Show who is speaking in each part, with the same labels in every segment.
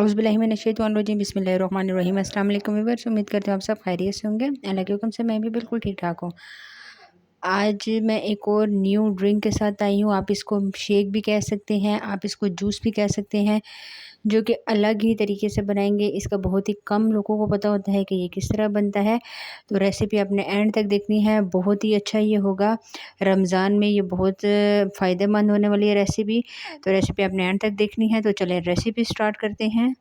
Speaker 1: औज़ुबिल्लाहिमिनश्शैतानिर्रजीम बिस्मिल्लाहिर्रहमानिर्रहीम। अस्सलाम वालेकुम व्यूअर्स, उम्मीद करती हूँ आप सब खैरियत से होंगे। अल्लाह के हुक्म से मैं भी बिल्कुल ठीक ठाक हूँ। आज मैं एक और न्यू ड्रिंक के साथ आई हूँ। आप इसको शेक भी कह सकते हैं, आप इसको जूस भी कह सकते हैं, जो कि अलग ही तरीके से बनाएंगे। इसका बहुत ही कम लोगों को पता होता है कि ये किस तरह बनता है, तो रेसिपी अपने एंड तक देखनी है। बहुत ही अच्छा ये होगा, रमज़ान में ये बहुत फ़ायदेमंद होने वाली है रेसिपी। तो रेसिपी अपने एंड तक देखनी है, तो चलें रेसिपी स्टार्ट करते हैं।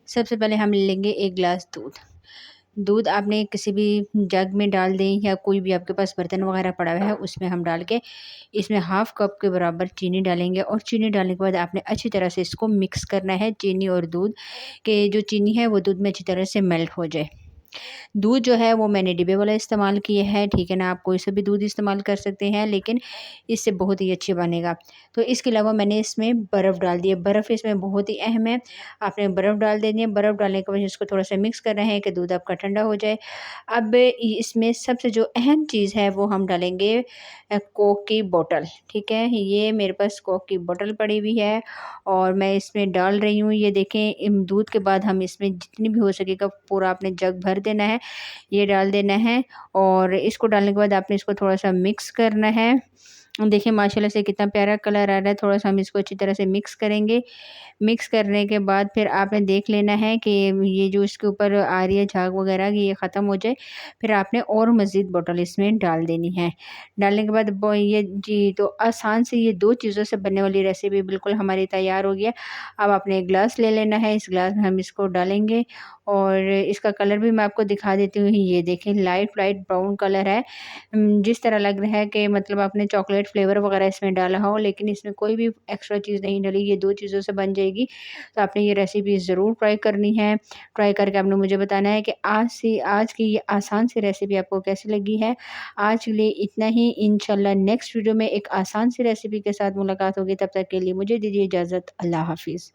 Speaker 1: सबसे पहले हम लेंगे 1 गिलास दूध। दूध आपने किसी भी जग में डाल दें या कोई भी आपके पास बर्तन वगैरह पड़ा हुआ है, उसमें हम डाल के इसमें हाफ़ कप के बराबर चीनी डालेंगे। और चीनी डालने के बाद आपने अच्छी तरह से इसको मिक्स करना है। चीनी और दूध के जो चीनी है वो दूध में अच्छी तरह से मेल्ट हो जाए। दूध जो है वो मैंने डिब्बे वाला इस्तेमाल किया है, ठीक है ना। आप कोई सा भी दूध इस्तेमाल कर सकते हैं, लेकिन इससे बहुत ही अच्छी बनेगा। तो इसके अलावा मैंने इसमें बर्फ़ डाल दी है। बर्फ़ इसमें बहुत ही अहम है, आपने बर्फ़ डाल देनी है। बर्फ़ डालने के बाद इसको थोड़ा सा मिक्स करना है कि दूध आपका ठंडा हो जाए। अब इसमें सबसे जो अहम चीज़ है वो हम डालेंगे कोक की बोतल, ठीक है। ये मेरे पास कोक की बोतल पड़ी हुई है और मैं इसमें डाल रही हूँ। ये देखें, दूध के बाद हम इसमें जितनी भी हो सकेगा पूरा आपने जग भर देना है, ये डाल देना है। और इसको डालने के बाद आपने इसको थोड़ा-सा मिक्स करना है। देखिए माशाल्लाह से कितना प्यारा कलर आ रहा है। थोड़ा-सा हम इसको अच्छी तरह से मिक्स करेंगे। मिक्स करने के बाद फिर आपने देख लेना है कि ये जो इसके ऊपर आ रही है झाग वगैरह कि ये ख़त्म हो जाए। फिर आपने और मज़ीद बॉटल इसमें डाल देनी है। डालने के बाद ये जी, तो आसान से ये 2 चीज़ों से बनने वाली रेसिपी बिल्कुल हमारी तैयार हो गई है। अब आपने एक गिलास ले लेना है, इस गिलास में हम इसको डालेंगे और इसका कलर भी मैं आपको दिखा देती हूँ। ये देखें लाइट ब्राउन कलर है। जिस तरह लग रहा है कि मतलब आपने चॉकलेट फ्लेवर वगैरह इसमें डाला हो, लेकिन इसमें कोई भी एक्स्ट्रा चीज़ नहीं डली, ये 2 चीज़ों से बन जाएगी। तो आपने ये रेसिपी ज़रूर ट्राई करनी है। ट्राई करके आपने मुझे बताना है कि आज की ये आसान सी रेसिपी आपको कैसी लगी है। आज के लिए इतना ही, इंशाल्लाह नेक्स्ट वीडियो में एक आसान सी रेसिपी के साथ मुलाकात होगी। तब तक के लिए मुझे दीजिए इजाज़त। अल्लाह हाफ़िज़।